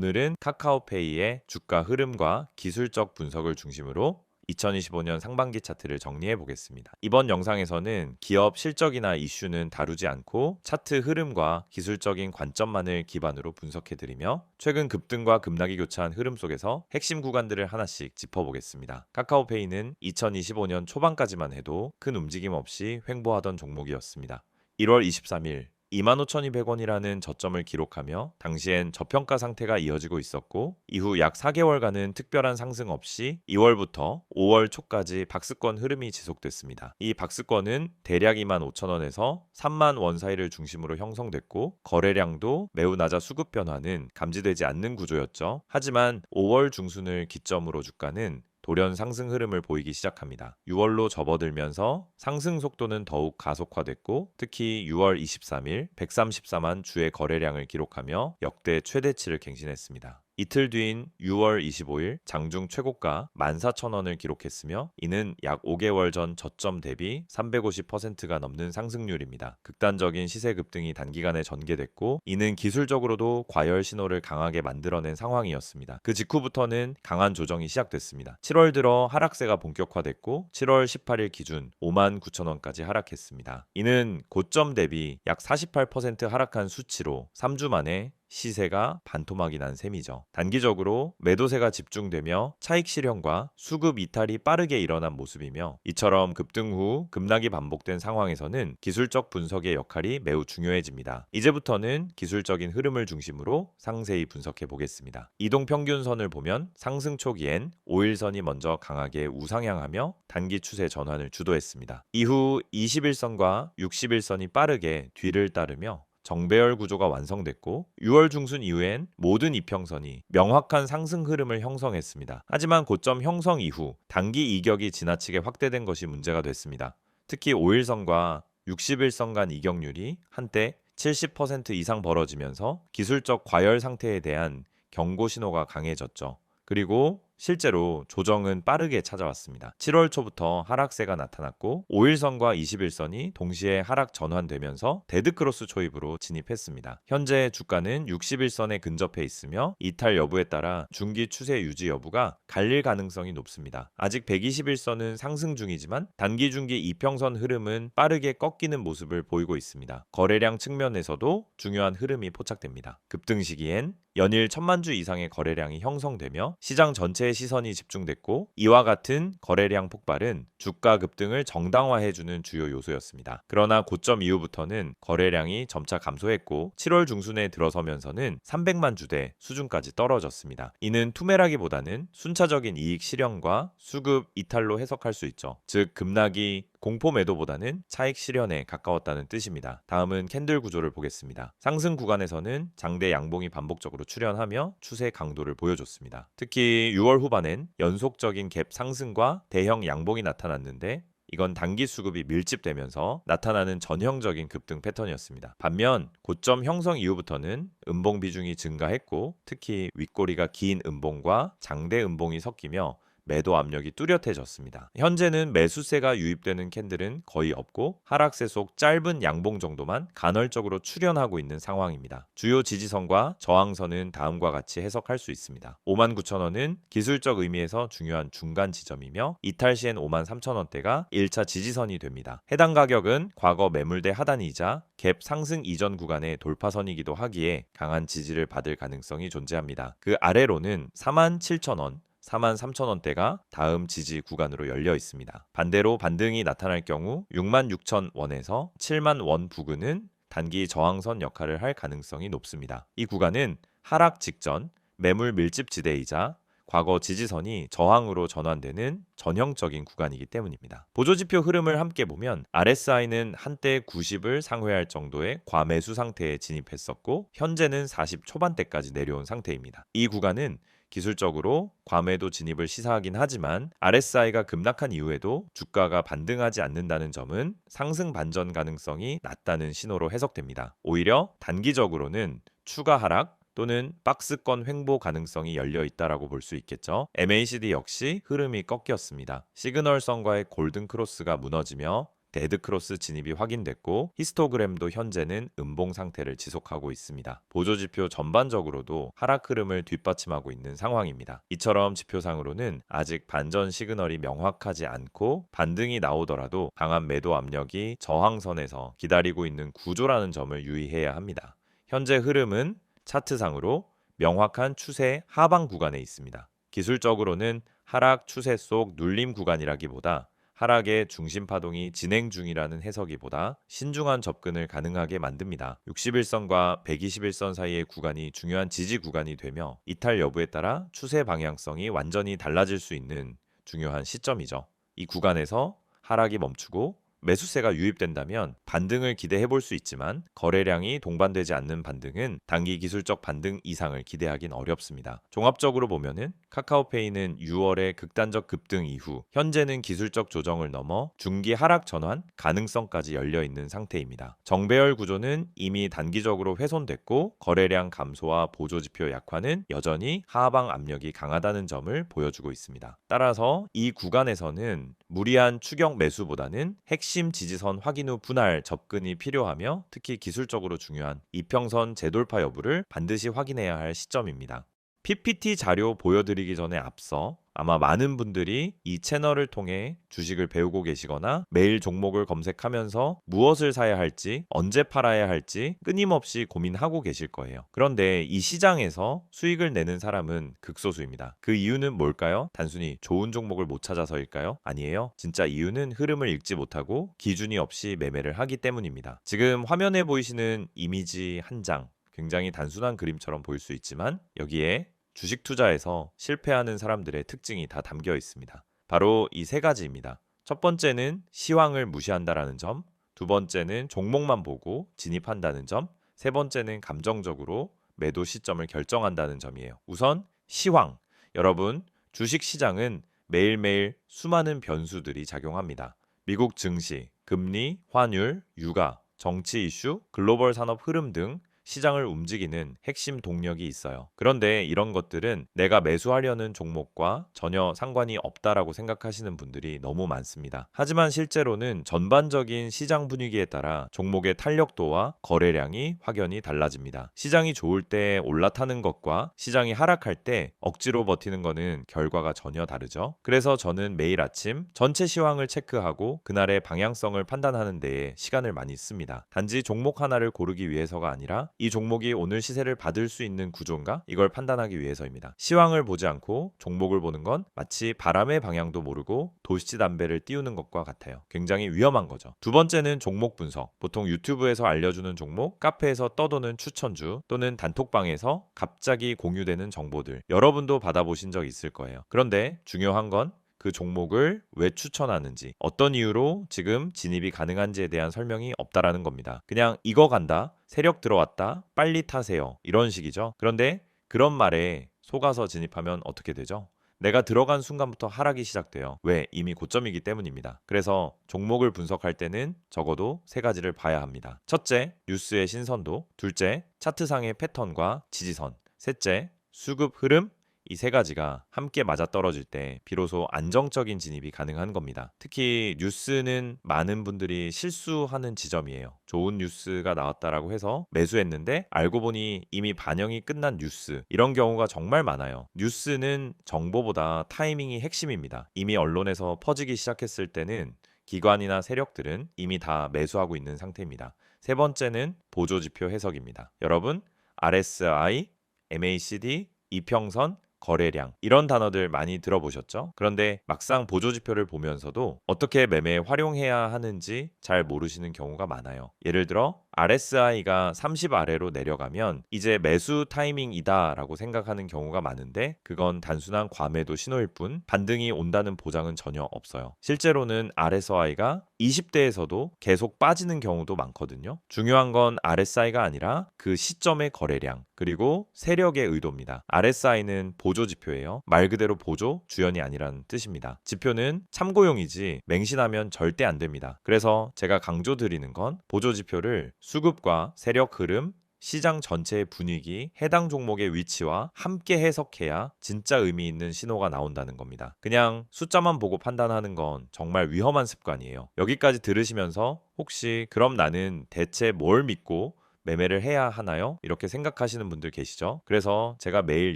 오늘은 카카오페이의 주가 흐름과 기술적 분석을 중심으로 2025년 상반기 차트를 정리해 보겠습니다. 이번 영상에서는 기업 실적이나 이슈는 다루지 않고 차트 흐름과 기술적인 관점만을 기반으로 분석해 드리며 최근 급등과 급락이 교차한 흐름 속에서 핵심 구간들을 하나씩 짚어보겠습니다. 카카오페이는 2025년 초반까지만 해도 큰 움직임 없이 횡보하던 종목이었습니다. 1월 23일 25,200원이라는 저점을 기록하며 당시엔 저평가 상태가 이어지고 있었고 이후 약 4개월간은 특별한 상승 없이 2월부터 5월 초까지 박스권 흐름이 지속됐습니다. 이 박스권은 대략 25,000원에서 3만 원 사이를 중심으로 형성됐고 거래량도 매우 낮아 수급 변화는 감지되지 않는 구조였죠. 하지만 5월 중순을 기점으로 주가는 돌연 상승 흐름을 보이기 시작합니다. 6월로 접어들면서 상승 속도는 더욱 가속화됐고 특히 6월 23일 134만 주의 거래량을 기록하며 역대 최대치를 갱신했습니다. 이틀 뒤인 6월 25일 장중 최고가 14,000원을 기록했으며 이는 약 5개월 전 저점 대비 350%가 넘는 상승률입니다. 극단적인 시세 급등이 단기간에 전개됐고 이는 기술적으로도 과열 신호를 강하게 만들어낸 상황이었습니다. 그 직후부터는 강한 조정이 시작됐습니다. 7월 들어 하락세가 본격화됐고 7월 18일 기준 59,000원까지 하락했습니다. 이는 고점 대비 약 48% 하락한 수치로 3주 만에 시세가 반토막이 난 셈이죠. 단기적으로 매도세가 집중되며 차익 실현과 수급 이탈이 빠르게 일어난 모습이며 이처럼 급등 후 급락이 반복된 상황에서는 기술적 분석의 역할이 매우 중요해집니다. 이제부터는 기술적인 흐름을 중심으로 상세히 분석해 보겠습니다. 이동평균선을 보면 상승 초기엔 5일선이 먼저 강하게 우상향하며 단기 추세 전환을 주도했습니다. 이후 21선과 60일선이 빠르게 뒤를 따르며 정배열 구조가 완성됐고 6월 중순 이후엔 모든 이평선이 명확한 상승 흐름을 형성했습니다. 하지만 고점 형성 이후 단기 이격이 지나치게 확대된 것이 문제가 됐습니다. 특히 5일선과 60일선 간 이격률이 한때 70% 이상 벌어지면서 기술적 과열 상태에 대한 경고 신호가 강해졌죠. 그리고 실제로 조정은 빠르게 찾아왔습니다. 7월 초부터 하락세가 나타났고 5일선과 21선이 동시에 하락 전환되면서 데드크로스 초입으로 진입했습니다. 현재 주가는 61선에 근접해 있으며 이탈 여부에 따라 중기 추세 유지 여부가 갈릴 가능성이 높습니다. 아직 121선은 상승 중이지만 단기 중기 이평선 흐름은 빠르게 꺾이는 모습을 보이고 있습니다. 거래량 측면에서도 중요한 흐름이 포착됩니다. 급등 시기엔 연일 1,000만 주 이상의 거래량이 형성되며 시장 전체의 시선이 집중됐고 이와 같은 거래량 폭발은 주가 급등을 정당화해주는 주요 요소였습니다. 그러나 고점 이후부터는 거래량이 점차 감소했고 7월 중순에 들어서면서는 300만 주대 수준까지 떨어졌습니다. 이는 투매라기보다는 순차적인 이익 실현과 수급 이탈로 해석할 수 있죠. 즉 급락이 공포 매도보다는 차익 실현에 가까웠다는 뜻입니다. 다음은 캔들 구조를 보겠습니다. 상승 구간에서는 장대 양봉이 반복적으로 출현하며 추세 강도를 보여줬습니다. 특히 6월 후반엔 연속적인 갭 상승과 대형 양봉이 나타났는데 이건 단기 수급이 밀집되면서 나타나는 전형적인 급등 패턴이었습니다. 반면 고점 형성 이후부터는 음봉 비중이 증가했고 특히 윗꼬리가 긴 음봉과 장대 음봉이 섞이며 매도 압력이 뚜렷해졌습니다. 현재는 매수세가 유입되는 캔들은 거의 없고 하락세 속 짧은 양봉 정도만 간헐적으로 출현하고 있는 상황입니다. 주요 지지선과 저항선은 다음과 같이 해석할 수 있습니다. 59,000원은 기술적 의미에서 중요한 중간 지점이며 이탈 시엔 53,000원대가 1차 지지선이 됩니다. 해당 가격은 과거 매물대 하단이자 갭 상승 이전 구간의 돌파선이기도 하기에 강한 지지를 받을 가능성이 존재합니다. 그 아래로는 47,000원 43,000원대가 다음 지지 구간으로 열려 있습니다. 반대로 반등이 나타날 경우 66,000원에서 7만 원 부근은 단기 저항선 역할을 할 가능성이 높습니다. 이 구간은 하락 직전 매물 밀집 지대이자 과거 지지선이 저항으로 전환되는 전형적인 구간이기 때문입니다. 보조지표 흐름을 함께 보면 RSI는 한때 90을 상회할 정도의 과매수 상태에 진입했었고 현재는 40 초반대까지 내려온 상태입니다. 이 구간은 기술적으로 과매도 진입을 시사하긴 하지만 RSI가 급락한 이후에도 주가가 반등하지 않는다는 점은 상승 반전 가능성이 낮다는 신호로 해석됩니다. 오히려 단기적으로는 추가 하락 또는 박스권 횡보 가능성이 열려 있다라고 볼 수 있겠죠. MACD 역시 흐름이 꺾였습니다. 시그널선과의 골든 크로스가 무너지며 데드크로스 진입이 확인됐고 히스토그램도 현재는 음봉 상태를 지속하고 있습니다. 보조지표 전반적으로도 하락 흐름을 뒷받침하고 있는 상황입니다. 이처럼 지표상으로는 아직 반전 시그널이 명확하지 않고 반등이 나오더라도 강한 매도 압력이 저항선에서 기다리고 있는 구조라는 점을 유의해야 합니다. 현재 흐름은 차트상으로 명확한 추세 하방 구간에 있습니다. 기술적으로는 하락 추세 속 눌림 구간이라기보다 하락의 중심 파동이 진행 중이라는 해석이보다 신중한 접근을 가능하게 만듭니다. 61선과 121선 사이의 구간이 중요한 지지 구간이 되며 이탈 여부에 따라 추세 방향성이 완전히 달라질 수 있는 중요한 시점이죠. 이 구간에서 하락이 멈추고 매수세가 유입된다면 반등을 기대해 볼 수 있지만 거래량이 동반되지 않는 반등은 단기 기술적 반등 이상을 기대하긴 어렵습니다. 종합적으로 보면은 카카오페이는 6월의 극단적 급등 이후 현재는 기술적 조정을 넘어 중기 하락 전환 가능성까지 열려 있는 상태입니다. 정배열 구조는 이미 단기적으로 훼손됐고 거래량 감소와 보조지표 약화는 여전히 하방 압력이 강하다는 점을 보여주고 있습니다. 따라서 이 구간에서는 무리한 추격 매수보다는 핵심 지지선 확인 후 분할 접근이 필요하며 특히 기술적으로 중요한 이평선 재돌파 여부를 반드시 확인해야 할 시점입니다. PPT 자료 보여드리기 전에 앞서 아마 많은 분들이 이 채널을 통해 주식을 배우고 계시거나 매일 종목을 검색하면서 무엇을 사야 할지, 언제 팔아야 할지 끊임없이 고민하고 계실 거예요. 그런데 이 시장에서 수익을 내는 사람은 극소수입니다. 그 이유는 뭘까요? 단순히 좋은 종목을 못 찾아서일까요? 아니에요. 진짜 이유는 흐름을 읽지 못하고 기준이 없이 매매를 하기 때문입니다. 지금 화면에 보이시는 이미지 한 장, 굉장히 단순한 그림처럼 보일 수 있지만 여기에 주식 투자에서 실패하는 사람들의 특징이 다 담겨 있습니다. 바로 이 세 가지입니다. 첫 번째는 시황을 무시한다라는 점, 두 번째는 종목만 보고 진입한다는 점, 세 번째는 감정적으로 매도 시점을 결정한다는 점이에요. 우선 시황. 여러분, 주식 시장은 매일매일 수많은 변수들이 작용합니다. 미국 증시, 금리, 환율, 유가, 정치 이슈, 글로벌 산업 흐름 등 시장을 움직이는 핵심 동력이 있어요. 그런데 이런 것들은 내가 매수하려는 종목과 전혀 상관이 없다라고 생각하시는 분들이 너무 많습니다. 하지만 실제로는 전반적인 시장 분위기에 따라 종목의 탄력도와 거래량이 확연히 달라집니다. 시장이 좋을 때 올라타는 것과 시장이 하락할 때 억지로 버티는 것은 결과가 전혀 다르죠. 그래서 저는 매일 아침 전체 시황을 체크하고 그날의 방향성을 판단하는 데에 시간을 많이 씁니다. 단지 종목 하나를 고르기 위해서가 아니라 이 종목이 오늘 시세를 받을 수 있는 구조인가? 이걸 판단하기 위해서입니다. 시황을 보지 않고 종목을 보는 건 마치 바람의 방향도 모르고 도시담배를 띄우는 것과 같아요. 굉장히 위험한 거죠. 두 번째는 종목 분석. 보통 유튜브에서 알려주는 종목, 카페에서 떠도는 추천주 또는 단톡방에서 갑자기 공유되는 정보들. 여러분도 받아보신 적 있을 거예요. 그런데 중요한 건 그 종목을 왜 추천하는지, 어떤 이유로 지금 진입이 가능한지에 대한 설명이 없다라는 겁니다. 그냥 이거 간다, 세력 들어왔다, 빨리 타세요. 이런 식이죠. 그런데 그런 말에 속아서 진입하면 어떻게 되죠? 내가 들어간 순간부터 하락이 시작돼요. 왜? 이미 고점이기 때문입니다. 그래서 종목을 분석할 때는 적어도 세 가지를 봐야 합니다. 첫째, 뉴스의 신선도. 둘째, 차트상의 패턴과 지지선. 셋째, 수급 흐름. 이 세 가지가 함께 맞아떨어질 때 비로소 안정적인 진입이 가능한 겁니다. 특히 뉴스는 많은 분들이 실수하는 지점이에요. 좋은 뉴스가 나왔다라고 해서 매수했는데 알고 보니 이미 반영이 끝난 뉴스. 이런 경우가 정말 많아요. 뉴스는 정보보다 타이밍이 핵심입니다. 이미 언론에서 퍼지기 시작했을 때는 기관이나 세력들은 이미 다 매수하고 있는 상태입니다. 세 번째는 보조지표 해석입니다. 여러분, RSI, MACD, 이평선, 거래량 이런 단어들 많이 들어보셨죠? 그런데 막상 보조지표를 보면서도 어떻게 매매에 활용해야 하는지 잘 모르시는 경우가 많아요. 예를 들어 RSI가 30 아래로 내려가면 이제 매수 타이밍이다 라고 생각하는 경우가 많은데 그건 단순한 과매도 신호일 뿐 반등이 온다는 보장은 전혀 없어요. 실제로는 RSI가 20대에서도 계속 빠지는 경우도 많거든요. 중요한 건 RSI가 아니라 그 시점의 거래량 그리고 세력의 의도입니다. RSI는 보조지표예요. 말 그대로 보조, 주연이 아니라는 뜻입니다. 지표는 참고용이지 맹신하면 절대 안 됩니다. 그래서 제가 강조드리는 건 보조지표를 수급과 세력 흐름, 시장 전체의 분위기, 해당 종목의 위치와 함께 해석해야 진짜 의미 있는 신호가 나온다는 겁니다. 그냥 숫자만 보고 판단하는 건 정말 위험한 습관이에요. 여기까지 들으시면서 혹시 그럼 나는 대체 뭘 믿고 매매를 해야 하나요? 이렇게 생각하시는 분들 계시죠? 그래서 제가 매일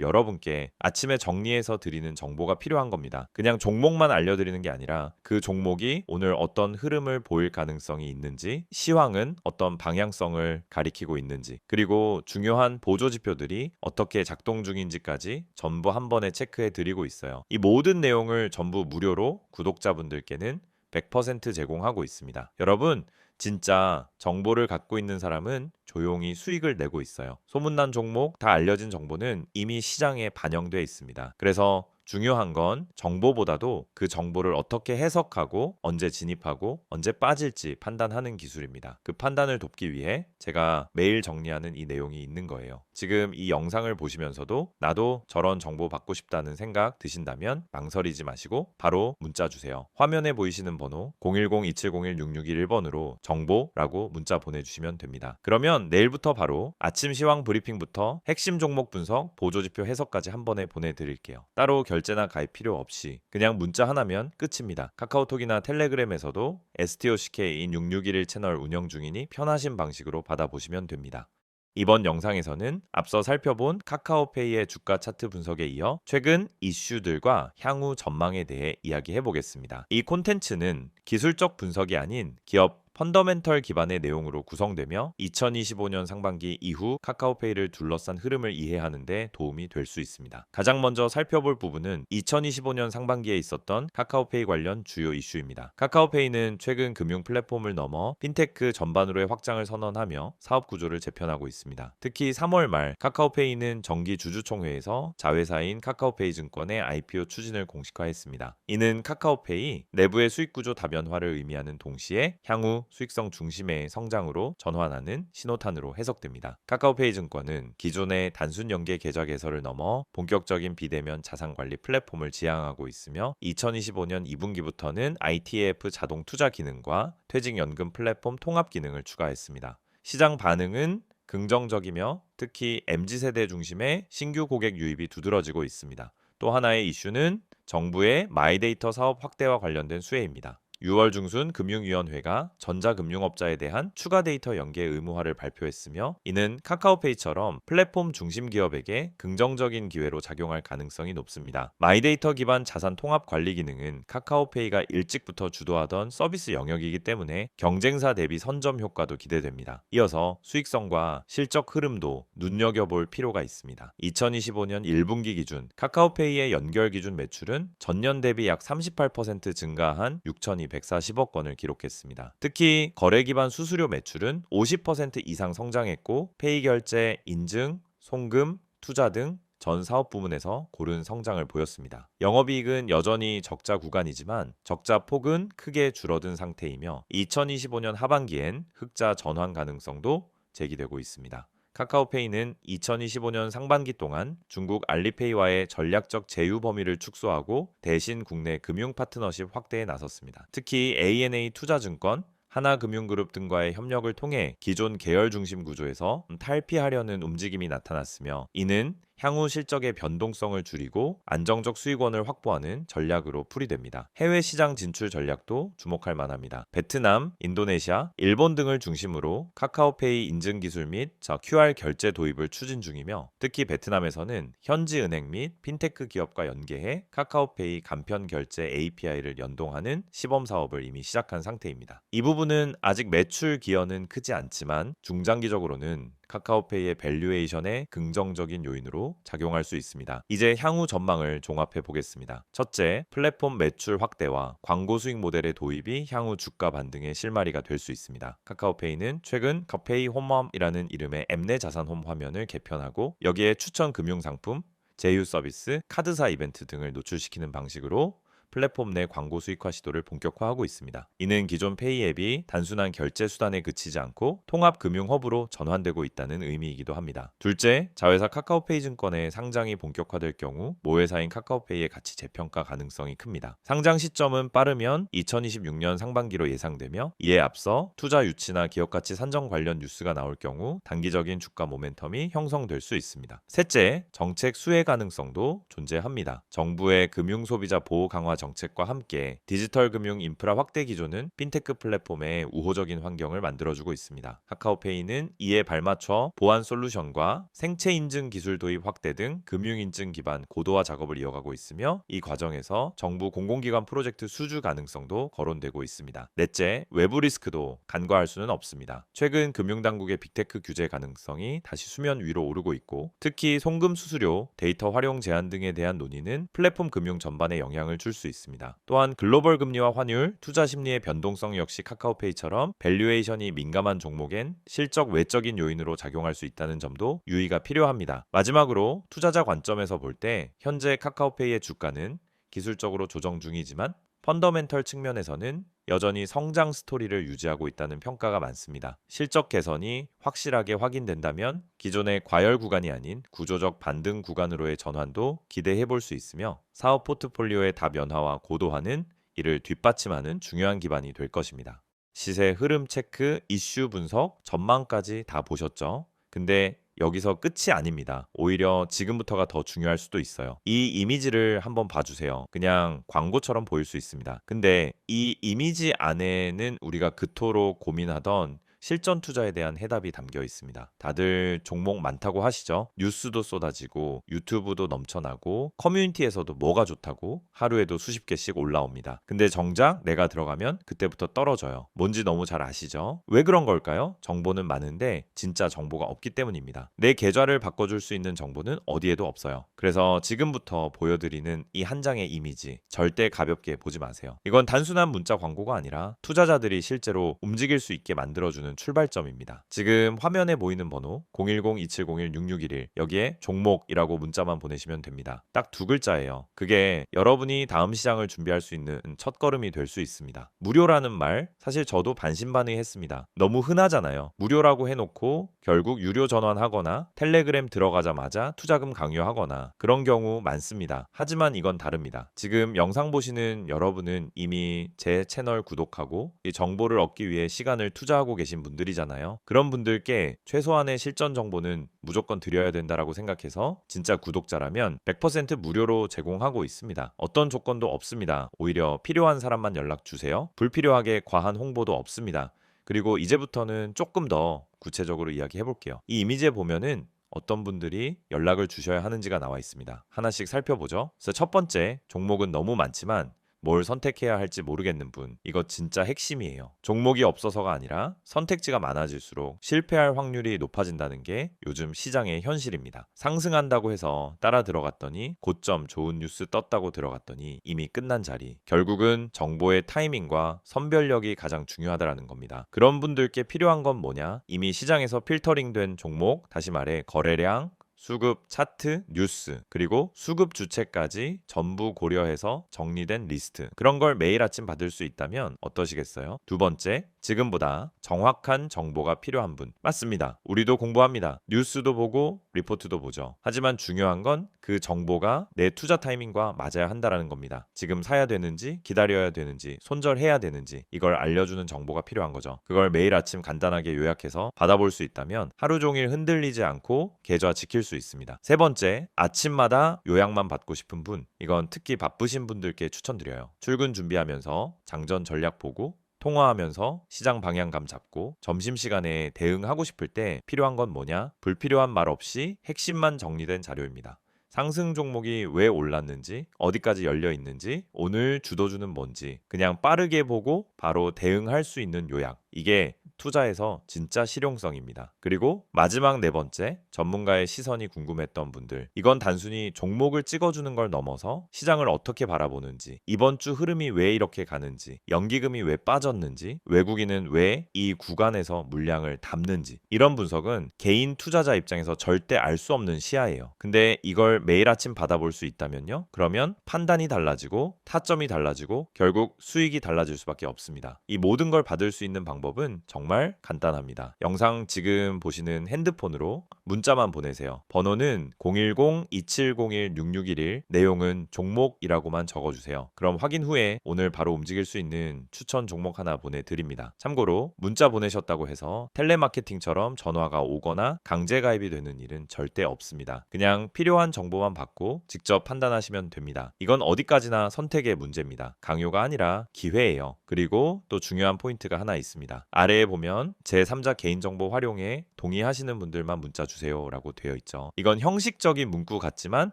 여러분께 아침에 정리해서 드리는 정보가 필요한 겁니다. 그냥 종목만 알려드리는 게 아니라 그 종목이 오늘 어떤 흐름을 보일 가능성이 있는지, 시황은 어떤 방향성을 가리키고 있는지, 그리고 중요한 보조 지표들이 어떻게 작동 중인지까지 전부 한 번에 체크해 드리고 있어요. 이 모든 내용을 전부 무료로 구독자분들께는 100% 제공하고 있습니다. 여러분, 진짜 정보를 갖고 있는 사람은 조용히 수익을 내고 있어요. 소문난 종목, 다 알려진 정보는 이미 시장에 반영돼 있습니다. 그래서 중요한 건 정보보다도 그 정보를 어떻게 해석하고 언제 진입하고 언제 빠질지 판단하는 기술입니다. 그 판단을 돕기 위해 제가 매일 정리하는 이 내용이 있는 거예요. 지금 이 영상을 보시면서도 나도 저런 정보 받고 싶다는 생각 드신다면 망설이지 마시고 바로 문자 주세요. 화면에 보이시는 번호 010-2701-6611번으로 정보라고 문자 보내주시면 됩니다. 그러면 내일부터 바로 아침 시황 브리핑부터 핵심 종목 분석, 보조지표 해석까지 한 번에 보내드릴게요. 따로 결제나 가입 필요 없이 그냥 문자 하나면 끝입니다. 카카오톡이나 텔레그램에서도 STOCK인 6611 채널 운영 중이니 편하신 방식으로 받아보시면 됩니다. 이번 영상에서는 앞서 살펴본 카카오페이의 주가 차트 분석에 이어 최근 이슈들과 향후 전망에 대해 이야기해 보겠습니다. 이 콘텐츠는 기술적 분석이 아닌 기업 펀더멘털 기반의 내용으로 구성되며 2025년 상반기 이후 카카오페이를 둘러싼 흐름을 이해하는 데 도움이 될 수 있습니다. 가장 먼저 살펴볼 부분은 2025년 상반기에 있었던 카카오페이 관련 주요 이슈입니다. 카카오페이는 최근 금융 플랫폼을 넘어 핀테크 전반으로의 확장을 선언하며 사업 구조를 재편하고 있습니다. 특히 3월 말 카카오페이는 정기 주주총회에서 자회사인 카카오페이 증권의 IPO 추진을 공식화했습니다. 이는 카카오페이 내부의 수익 구조 다변화를 의미하는 동시에 향후 수익성 중심의 성장으로 전환하는 신호탄으로 해석됩니다. 카카오페이 증권은 기존의 단순 연계 계좌 개설을 넘어 본격적인 비대면 자산관리 플랫폼을 지향하고 있으며 2025년 2분기부터는 ITF 자동 투자 기능과 퇴직연금 플랫폼 통합 기능을 추가했습니다. 시장 반응은 긍정적이며 특히 MZ세대 중심의 신규 고객 유입이 두드러지고 있습니다. 또 하나의 이슈는 정부의 마이데이터 사업 확대와 관련된 수혜입니다. 6월 중순 금융위원회가 전자금융업자에 대한 추가 데이터 연계 의무화를 발표했으며 이는 카카오페이처럼 플랫폼 중심 기업에게 긍정적인 기회로 작용할 가능성이 높습니다. 마이데이터 기반 자산 통합 관리 기능은 카카오페이가 일찍부터 주도하던 서비스 영역이기 때문에 경쟁사 대비 선점 효과도 기대됩니다. 이어서 수익성과 실적 흐름도 눈여겨볼 필요가 있습니다. 2025년 1분기 기준 카카오페이의 연결 기준 매출은 전년 대비 약 38% 증가한 6,240억 원을 기록했습니다. 특히 거래 기반 수수료 매출은 50% 이상 성장했고 페이 결제, 인증, 송금, 투자 등 전 사업 부문에서 고른 성장을 보였습니다. 영업이익은 여전히 적자 구간이지만 적자 폭은 크게 줄어든 상태이며 2025년 하반기엔 흑자 전환 가능성도 제기되고 있습니다. 카카오페이는 2025년 상반기 동안 중국 알리페이와의 전략적 제휴 범위를 축소하고 대신 국내 금융 파트너십 확대에 나섰습니다. 특히 ANA 투자증권, 하나금융그룹 등과의 협력을 통해 기존 계열 중심 구조에서 탈피하려는 움직임이 나타났으며 이는 향후 실적의 변동성을 줄이고 안정적 수익원을 확보하는 전략으로 풀이됩니다. 해외 시장 진출 전략도 주목할 만합니다. 베트남, 인도네시아, 일본 등을 중심으로 카카오페이 인증 기술 및 QR 결제 도입을 추진 중이며 특히 베트남에서는 현지 은행 및 핀테크 기업과 연계해 카카오페이 간편 결제 API를 연동하는 시범 사업을 이미 시작한 상태입니다. 이 부분은 아직 매출 기여는 크지 않지만 중장기적으로는 카카오페이의 밸류에이션에 긍정적인 요인으로 작용할 수 있습니다. 이제 향후 전망을 종합해 보겠습니다. 첫째, 플랫폼 매출 확대와 광고 수익 모델의 도입이 향후 주가 반등의 실마리가 될 수 있습니다. 카카오페이는 최근 카페이 홈홈이라는 이름의 앱내 자산홈 화면을 개편하고 여기에 추천 금융 상품, 제휴 서비스, 카드사 이벤트 등을 노출시키는 방식으로 플랫폼 내 광고 수익화 시도를 본격화하고 있습니다. 이는 기존 페이 앱이 단순한 결제 수단에 그치지 않고 통합 금융 허브로 전환되고 있다는 의미이기도 합니다. 둘째, 자회사 카카오페이 증권의 상장이 본격화될 경우 모회사인 카카오페이의 가치 재평가 가능성이 큽니다. 상장 시점은 빠르면 2026년 상반기로 예상되며 이에 앞서 투자 유치나 기업 가치 산정 관련 뉴스가 나올 경우 단기적인 주가 모멘텀이 형성될 수 있습니다. 셋째, 정책 수혜 가능성도 존재합니다. 정부의 금융 소비자 보호 강화 정책과 함께 디지털 금융 인프라 확대 기조는 핀테크 플랫폼에 우호적인 환경을 만들어주고 있습니다. 카카오페이는 이에 발맞춰 보안 솔루션과 생체 인증 기술 도입 확대 등 금융 인증 기반 고도화 작업을 이어가고 있으며 이 과정에서 정부 공공기관 프로젝트 수주 가능성도 거론되고 있습니다. 넷째, 외부 리스크도 간과할 수는 없습니다. 최근 금융당국의 빅테크 규제 가능성이 다시 수면 위로 오르고 있고 특히 송금 수수료, 데이터 활용 제한 등에 대한 논의는 플랫폼 금융 전반에 영향을 줄 수 있습니다. 또한 글로벌 금리와 환율, 투자 심리의 변동성 역시 카카오페이처럼 밸류에이션이 민감한 종목엔 실적 외적인 요인으로 작용할 수 있다는 점도 유의가 필요합니다. 마지막으로 투자자 관점에서 볼 때 현재 카카오페이의 주가는 기술적으로 조정 중이지만 펀더멘털 측면에서는 여전히 성장 스토리를 유지하고 있다는 평가가 많습니다. 실적 개선이 확실하게 확인된다면 기존의 과열 구간이 아닌 구조적 반등 구간으로의 전환도 기대해 볼 수 있으며 사업 포트폴리오의 다변화와 고도화는 이를 뒷받침하는 중요한 기반이 될 것입니다. 시세 흐름 체크, 이슈 분석, 전망까지 다 보셨죠? 근데 여기서 끝이 아닙니다. 오히려 지금부터가 더 중요할 수도 있어요. 이 이미지를 한번 봐주세요. 그냥 광고처럼 보일 수 있습니다. 근데 이 이미지 안에는 우리가 그토록 고민하던 실전 투자에 대한 해답이 담겨 있습니다. 다들 종목 많다고 하시죠? 뉴스도 쏟아지고 유튜브도 넘쳐나고 커뮤니티에서도 뭐가 좋다고 하루에도 수십 개씩 올라옵니다. 근데 정작 내가 들어가면 그때부터 떨어져요. 뭔지 너무 잘 아시죠? 왜 그런 걸까요? 정보는 많은데 진짜 정보가 없기 때문입니다. 내 계좌를 바꿔줄 수 있는 정보는 어디에도 없어요. 그래서 지금부터 보여드리는 이 한 장의 이미지 절대 가볍게 보지 마세요. 이건 단순한 문자 광고가 아니라 투자자들이 실제로 움직일 수 있게 만들어주는 출발점입니다. 지금 화면에 보이는 번호 010-2701-6611 여기에 종목이라고 문자만 보내시면 됩니다. 딱 두 글자예요. 그게 여러분이 다음 시장을 준비할 수 있는 첫걸음이 될 수 있습니다. 무료라는 말 사실 저도 반신반의했습니다. 너무 흔하잖아요. 무료라고 해놓고 결국 유료 전환하거나 텔레그램 들어가자마자 투자금 강요하거나 그런 경우 많습니다. 하지만 이건 다릅니다. 지금 영상 보시는 여러분은 이미 제 채널 구독하고 이 정보를 얻기 위해 시간을 투자하고 계신 분들이잖아요. 그런 분들께 최소한의 실전 정보는 무조건 드려야 된다라고 생각해서 진짜 구독자라면 100% 무료로 제공하고 있습니다. 어떤 조건도 없습니다. 오히려 필요한 사람만 연락 주세요. 불필요하게 과한 홍보도 없습니다. 그리고 이제부터는 조금 더 구체적으로 이야기해 볼게요. 이 이미지에 보면은 어떤 분들이 연락을 주셔야 하는지가 나와 있습니다. 하나씩 살펴보죠. 그래서 첫 번째, 종목은 너무 많지만 뭘 선택해야 할지 모르겠는 분, 이거 진짜 핵심이에요. 종목이 없어서가 아니라 선택지가 많아질수록 실패할 확률이 높아진다는 게 요즘 시장의 현실입니다. 상승한다고 해서 따라 들어갔더니 고점 좋은 뉴스 떴다고 들어갔더니 이미 끝난 자리. 결국은 정보의 타이밍과 선별력이 가장 중요하다는 겁니다. 그런 분들께 필요한 건 뭐냐? 이미 시장에서 필터링된 종목, 다시 말해 거래량, 수급 차트, 뉴스, 그리고 수급 주체까지 전부 고려해서 정리된 리스트. 그런 걸 매일 아침 받을 수 있다면 어떠시겠어요? 두 번째, 지금보다 정확한 정보가 필요한 분. 맞습니다. 우리도 공부합니다. 뉴스도 보고 리포트도 보죠. 하지만 중요한 건 그 정보가 내 투자 타이밍과 맞아야 한다는 겁니다. 지금 사야 되는지, 기다려야 되는지, 손절해야 되는지 이걸 알려주는 정보가 필요한 거죠. 그걸 매일 아침 간단하게 요약해서 받아볼 수 있다면 하루 종일 흔들리지 않고 계좌 지킬 수 있습니다. 세 번째, 아침마다 요약만 받고 싶은 분. 이건 특히 바쁘신 분들께 추천드려요. 출근 준비하면서 장전 전략 보고 통화하면서 시장 방향감 잡고 점심시간에 대응하고 싶을 때 필요한 건 뭐냐? 불필요한 말 없이 핵심만 정리된 자료입니다. 상승 종목이 왜 올랐는지, 어디까지 열려 있는지, 오늘 주도주는 뭔지 그냥 빠르게 보고 바로 대응할 수 있는 요약. 이게 투자에서 진짜 실용성입니다. 그리고 마지막 네 번째, 전문가의 시선이 궁금했던 분들. 이건 단순히 종목을 찍어주는 걸 넘어서 시장을 어떻게 바라보는지, 이번 주 흐름이 왜 이렇게 가는지, 연기금이 왜 빠졌는지, 외국인은 왜 이 구간에서 물량을 담는지, 이런 분석은 개인 투자자 입장에서 절대 알 수 없는 시야예요. 근데 이걸 매일 아침 받아볼 수 있다면요? 그러면 판단이 달라지고 타점이 달라지고 결국 수익이 달라질 수밖에 없습니다. 이 모든 걸 받을 수 있는 방법은 정말 간단합니다. 영상 지금 보시는 핸드폰으로 문자만 보내세요. 번호는 010-2701-6611, 내용은 종목이라고만 적어주세요. 그럼 확인 후에 오늘 바로 움직일 수 있는 추천 종목 하나 보내드립니다. 참고로 문자 보내셨다고 해서 텔레마케팅처럼 전화가 오거나 강제 가입이 되는 일은 절대 없습니다. 그냥 필요한 정보만 받고 직접 판단하시면 됩니다. 이건 어디까지나 선택의 문제입니다. 강요가 아니라 기회예요. 그리고 또 중요한 포인트가 하나 있습니다. 아래에 보면 제3자 개인정보 활용에 동의하시는 분들만 문자 주세요 라고 되어 있죠. 이건 형식적인 문구 같지만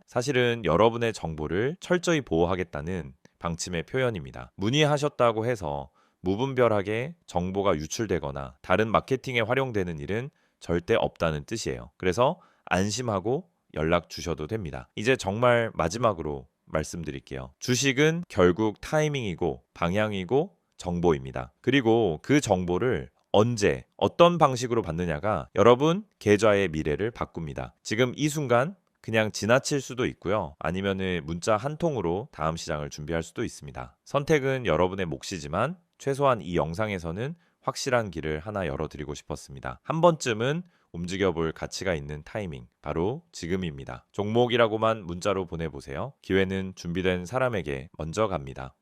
사실은 여러분의 정보를 철저히 보호하겠다는 방침의 표현입니다. 문의하셨다고 해서 무분별하게 정보가 유출되거나 다른 마케팅에 활용되는 일은 절대 없다는 뜻이에요. 그래서 안심하고 연락 주셔도 됩니다. 이제 정말 마지막으로 말씀드릴게요. 주식은 결국 타이밍이고 방향이고 정보입니다. 그리고 그 정보를 언제 어떤 방식으로 받느냐가 여러분 계좌의 미래를 바꿉니다. 지금 이 순간 그냥 지나칠 수도 있고요. 아니면은 문자 한 통으로 다음 시장을 준비할 수도 있습니다. 선택은 여러분의 몫이지만 최소한 이 영상에서는 확실한 길을 하나 열어드리고 싶었습니다. 한 번쯤은 움직여볼 가치가 있는 타이밍, 바로 지금입니다. 종목이라고만 문자로 보내보세요. 기회는 준비된 사람에게 먼저 갑니다.